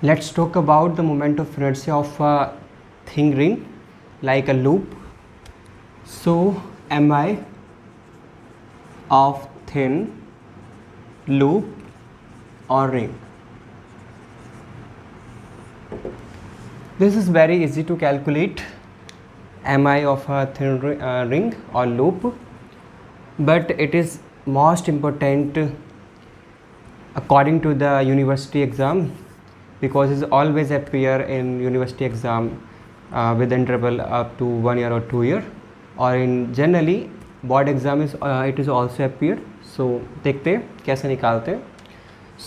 Let's talk about the moment of inertia of a thin ring like a loop. So mi of thin loop or ring. This is very easy to calculate mi of a thin ring or loop, but it is most important according to the university exam, because it always appear in university exam with interval up to 1 year or 2 year, और in generally board exam is it is also appeared. So देखते हैं कैसे निकालते हैं.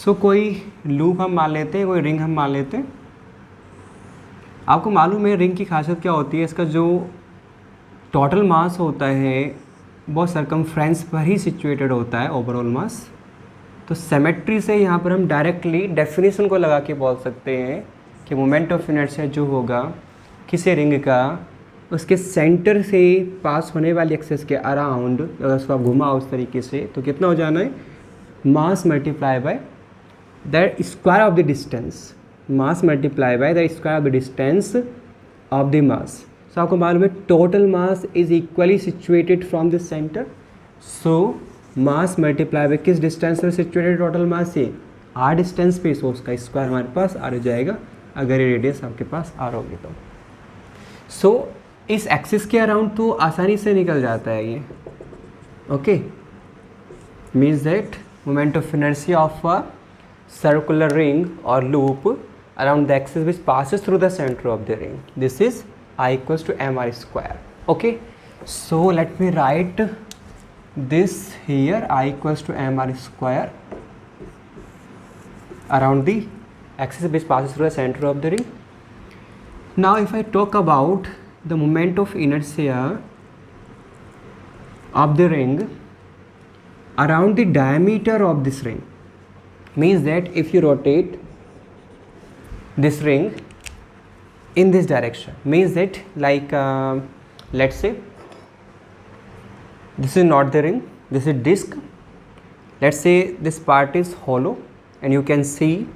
So कोई loop हम मान लेते हैं, कोई रिंग हम मान लेते हैं. आपको मालूम है रिंग की खासियत क्या होती है, इसका जो टोटल मास होता है वो सरकमफ्रेंस पर ही सिचुएटेड होता है, ओवरऑल मास. तो सिमेट्री से यहाँ पर हम डायरेक्टली डेफिनेशन को लगा के बोल सकते हैं कि मोमेंट ऑफ इनर्शिया जो होगा किसी रिंग का, उसके सेंटर से पास होने वाली एक्सेस के अराउंड अगर उसको आप घुमा उस तरीके से, तो कितना हो जाना है, mass multiply by the square of the distance, mass multiply by the square of the distance of the mass. So आपको मालूम है total mass is equally situated from this centre. So mass multiply by किस distance पर situated total mass से R distance पे, सो उसका square हमारे पास are हो जाएगा अगर ये रेडियस आपके पास आर होगी तो. सो इस एक्सिस के अराउंड तो आसानी से निकल जाता है ये. Okay, means that moment of inertia of a circular ring और loop around the axis which passes through the center of the ring, this is I equals to mr square. Okay, so let me write this here, I equals to mr square around the axis which passes through the center of the ring. Now if I talk about the moment of inertia of the ring around the diameter of this ring, means that if you rotate this ring in this direction, means that like let's say this is not the ring, this is disc. Let's say this part is hollow and you can see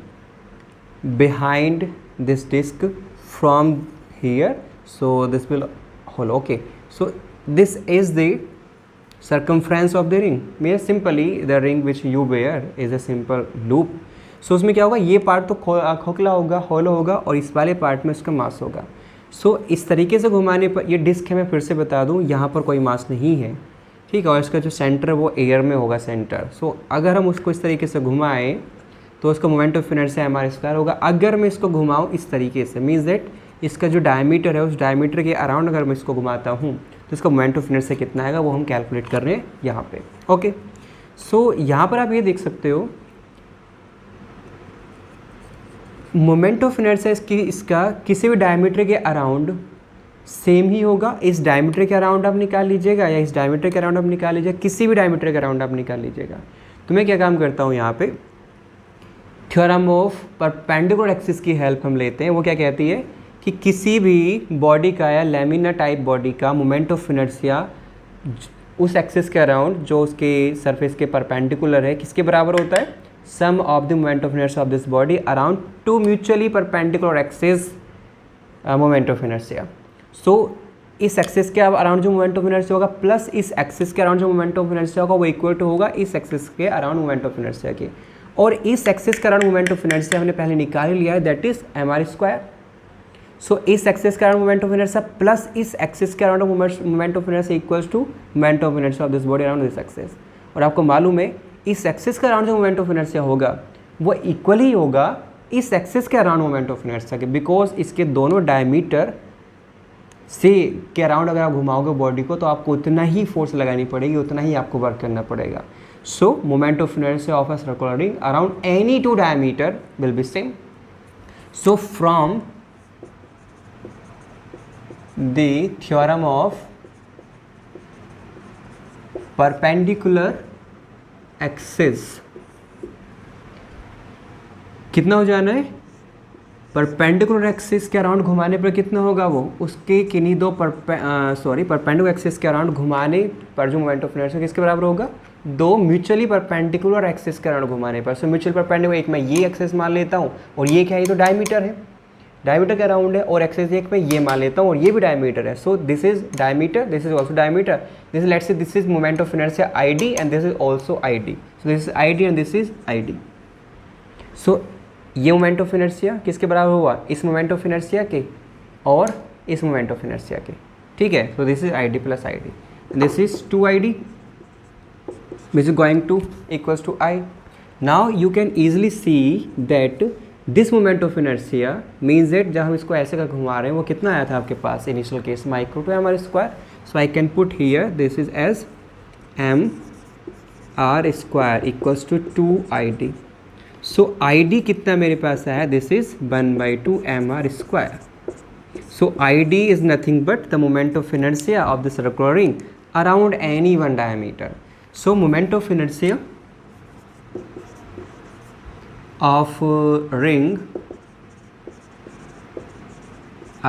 behind this disc from here, so this will hollow. Okay, so this is the circumference of the ring, means simply the ring which you wear is a simple loop. सो उसमें क्या होगा, ये part तो खोखला होगा, hollow होगा, और इस वाले पार्ट में उसका मास होगा. सो इस तरीके से घुमाने पर ये डिस्क है, मैं फिर से बता दूं, यहाँ पर कोई मास नहीं है, ठीक है, और इसका जो सेंटर है वो एयर में होगा सेंटर. सो अगर हम उसको इस तरीके से घुमाएं तो उसका moment of inertia mr square होगा. अगर मैं इसको घुमाऊँ इस तरीके से, मीन्स दैट इसका जो डायमीटर है उस डायमीटर के अराउंड अगर मैं इसको घुमाता हूँ तो इसका मोमेंट ऑफ इनर्शिया कितना आएगा वो हम कैलकुलेट कर रहे हैं यहाँ पे. ओके, सो यहाँ पर आप ये देख सकते हो मोमेंट ऑफ इनर्शिया इसका किसी भी डायमीटर के अराउंड सेम ही होगा. इस डायमीटर के अराउंड आप निकाल लीजिएगा या इस डायमीटर के अराउंड आप निकाल लीजिएगा, किसी भी डायमीटर के अराउंड आप निकाल लीजिएगा. तो मैं क्या काम करता हूँ यहाँ पे, थ्योरम ऑफ परपेंडिकुलर एक्सिस की हेल्प हम लेते हैं. वो क्या कहती है कि किसी भी बॉडी का या लैमिना टाइप बॉडी का मोमेंट ऑफ इनर्शिया उस एक्सिस के अराउंड जो उसके सरफेस के परपेंडिकुलर है किसके बराबर होता है, sum of the moment of inertia of this body around two mutually perpendicular axis moment of inertia. So इस एक्सिस के अराउंड जो मोमेंट ऑफ इनर्शिया होगा प्लस इस एक्सिस के अराउंड जो मोमेंट ऑफ इनर्शिया होगा वो इक्वल टू होगा इस एक्सिस के अराउंड मोमेंट ऑफ इनर्शिया के. और इस एक्सिस के अराउंड मोमेंट ऑफ इनर्शिया हमने पहले निकाल लिया है, that is mr square. So इस एक्सिस के around moment of inertia plus इस एक्सिस के around moment of inertia equals to moment of inertia of this body around this axis. और आपको मालूम है इस एक्सिस के अराउंड जो मोमेंट ऑफ इनर्शिया होगा वो इक्वली होगा इस एक्सिस के अराउंड मोमेंट ऑफ इनर्शिया के, बिकॉज इसके दोनों डायमीटर से के अराउंड अगर आप घुमाओगे बॉडी को तो आपको उतना ही फोर्स लगानी पड़ेगी, उतना ही आपको वर्क करना पड़ेगा. सो moment of inertia of a circular ring around any two diameter will be same. So from the theorem of perpendicular axis कितना हो जाना है, परपेंडिकुलर एक्सिस के अराउंड घुमाने पर कितना होगा वो, उसके किन्हीं दो परपेंडिकुलर एक्सिस के अराउंड घुमाने पर जो मोमेंट ऑफ इनर्शिया किसके बराबर होगा, दो म्यूचुअली परपेंडिकुलर एक्सिस के अराउंड घुमाने पर। सो म्यूचुअल परपेंडिकुलर, एक मैं ये एक्सिस मान लेता हूँ और ये क्या है, ये तो डायमीटर है, डायमीटर के अराउंड है, और एक्सिस एक मैं ये मान लेता हूँ और ये भी डायमीटर है। So this is diameter, this is also diameter, this let's say this is moment of inertia I D and this is also I D. So this is I D and this is I D. सो ये moment of inertia किसके बराबर हुआ, इस moment of inertia के और इस moment of inertia के, ठीक है। So this is I D plus I D, this is 2id which is going to equals to I. Now you can easily see that this moment of inertia means that जब हम इसको ऐसे का घुमा रहे हैं वो कितना आया था आपके पास इनिशियल केस में, equal to mr square. So I can put here this is as mr square equals to 2id। So id कितना मेरे पास आया, this is 1/2 mr square. So id is nothing but the moment of inertia of the circular ring around any one diameter. So moment of inertia of ring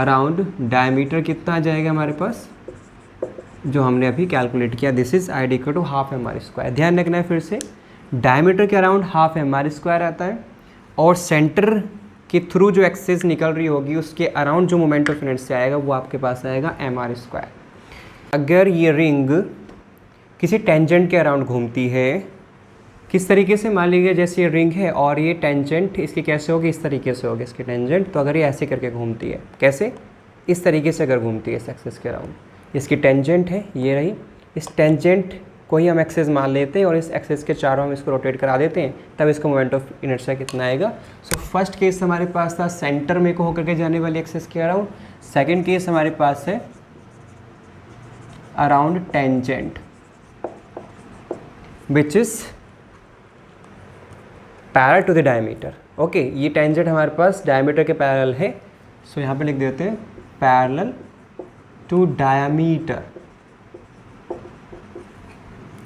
around diameter कितना आ जाएगा हमारे पास, जो हमने अभी कैलकुलेट किया, this is I D equal to half mr square. ध्यान रखना है फिर से, डायमीटर के अराउंड हाफ mr स्क्वायर आता है और सेंटर के थ्रू जो एक्सिस निकल रही होगी उसके अराउंड जो मोमेंट ऑफ इनर्शिया आएगा वो आपके पास आएगा mr स्क्वायर। अगर ये रिंग किसी टेंजेंट के अराउंड घूमती है, किस तरीके से, मान लीजिए जैसे ये रिंग है और ये टेंजेंट इसकी कैसे होगी, इस तरीके से होगी इसकी टेंजेंट। तो अगर ये ऐसे करके घूमती है, कैसे, इस तरीके से अगर घूमती है इस एक्सिस के अराउंड, इसकी टेंजेंट है ये रही, इस टेंजेंट को ही हम एक्सिस मान लेते हैं और इस एक्सिस के चारों हम इसको रोटेट करा देते हैं, तब इसका मोमेंट ऑफ इनर्शिया कितना आएगा। सो फर्स्ट केस हमारे पास था सेंटर में को होकर के जाने वाली एक्सिस के अराउंड, सेकेंड केस हमारे पास है around tangent which is parallel to the diameter. Okay, ये टेंजेंट हमारे पास डायमीटर के पैरेलल है। सो यहाँ पे लिख देते हैं पैरेलल टू डायमीटर,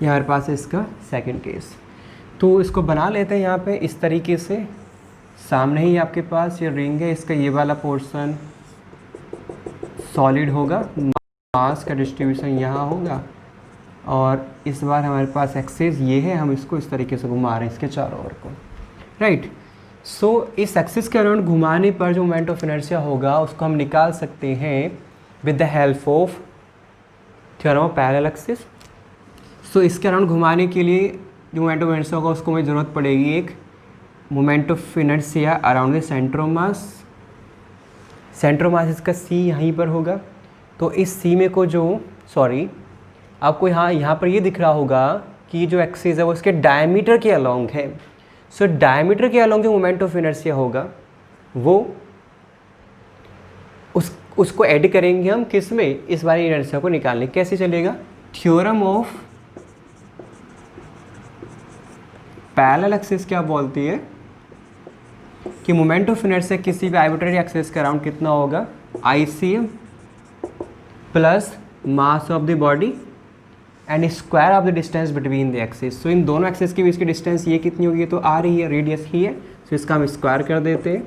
ये हमारे पास है इसका सेकंड केस। तो इसको बना लेते हैं यहाँ पे इस तरीके से, सामने ही आपके पास ये रिंग है, इसका ये वाला पोर्शन सॉलिड होगा, मास का डिस्ट्रीब्यूशन यहाँ होगा और इस बार हमारे पास एक्सिस ये है, हम इसको इस तरीके से घुमा रहे हैं इसके चारों ओर को, राइट। सो इस एक्सिस के अराउंड घुमाने पर जो मोमेंट ऑफ इनर्शिया होगा उसको हम निकाल सकते हैं with the help of theorem of parallel axis. So इसके अराउंड घुमाने के लिए जो मोमेंट ऑफ इनर्शिया होगा उसको हमें ज़रूरत पड़ेगी एक moment of inertia around the centre of mass. Centre of mass इसका सी यहीं पर होगा, तो इस सी में को जो आपको यहाँ पर ये दिख रहा होगा कि जो एक्सिस है वो इसके डायमीटर के अलोंग है। सो डायमीटर के अलोंग जो मोमेंट ऑफ इनर्शिया होगा वो उसको ऐड करेंगे हम किस में, इस बारे इनर्शिया को निकालने कैसे चलेगा, थ्योरम ऑफ पैरेलल एक्सिस क्या बोलती है कि मोमेंट ऑफ इनर्शिया किसी भी आर्बिट्रेरी एक्सिस के अराउंड कितना होगा, ICM plus mass of the body and square of the distance between the axis. So इन दोनों एक्सिस के बीच की डिस्टेंस ये कितनी होगी, तो आ रही है, रेडियस ही है, सो इसका हम स्क्वायर कर देते हैं।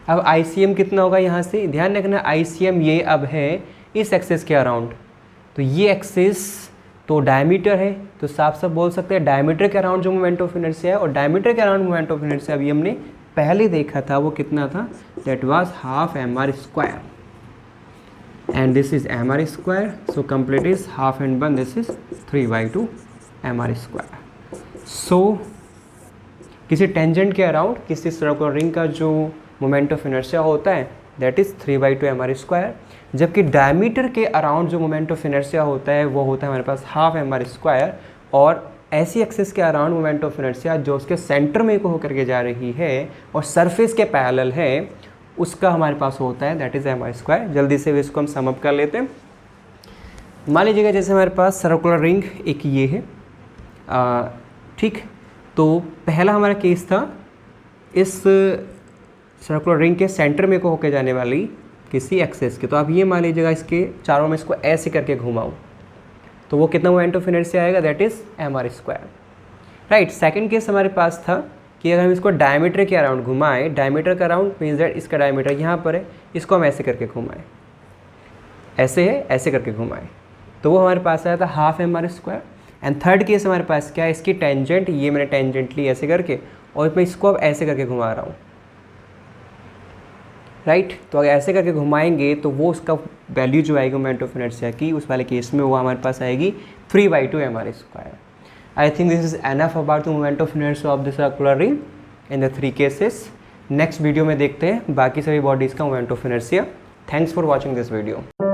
अब ICM कितना होगा यहाँ से, ध्यान रखना ICM ये अब है इस एक्सिस के अराउंड, तो ये एक्सिस तो डायमीटर है, तो साफ साफ बोल सकते हैं डायमीटर के अराउंड जो मोमेंट ऑफ इनर्शिया है, और डायमीटर के अराउंड मोमेंट ऑफ इनर्शिया अभी हमने पहले देखा था वो कितना था, that was half mr square and this is mr square, so complete is half and 1, this is 3/2 mr square। so किसी टेंजेंट के अराउंड किसी सर्कुलर रिंग का जो मोमेंट ऑफ इनर्शिया होता है दैट इज़ 3/2 mr स्क्वायर, जबकि diameter के around जो मोमेंट ऑफ इनर्शिया होता है वो होता है हमारे पास हाफ mr स्क्वायर, और ऐसी एक्सिस के अराउंड मोमेंट ऑफ इनर्शिया जो उसके सेंटर में को होकर के जा रही है और सरफेस के पैरेलल है उसका हमारे पास होता है दैट इज़ mr स्क्वायर। जल्दी से इसको हम सम अप कर लेते हैं। मान लीजिएगा जैसे हमारे पास सर्कुलर रिंग एक ये है, ठीक, तो पहला हमारा केस था इस सर्कुलर रिंग के सेंटर में को होकर जाने वाली किसी एक्सिस के, तो आप ये मान लीजिएगा इसके चारों में इसको ऐसे करके घुमाऊँ तो वो कितना मोमेंट ऑफ इनर्शिया आएगा, that is mr square, right. Second case हमारे पास था कि अगर हम इसको डायमीटर के अराउंड घुमाएं, डायमीटर का अराउंड मीन्स दैट इसका डायमीटर यहाँ पर है, इसको हम ऐसे करके घुमाएं, ऐसे है ऐसे करके घुमाएं, तो वो हमारे पास आया था half mr square. And third case हमारे पास क्या है, इसकी टेंजेंट, ये मैंने टेंजेंट ली ऐसे करके और मैं इसको अब ऐसे करके घुमा रहा हूँ, राइट। तो अगर ऐसे करके घुमाएंगे तो वो उसका वैल्यू जो आएगी मोमेंट ऑफ इनर्शिया की उस वाले केस में वो हमारे पास आएगी 3/2 mr²। I think this is enough about the moment of inertia of the circular ring in the 3 cases. Next video में देखते हैं बाकी सभी बॉडीज़ का moment of inertia. Thanks for watching this video.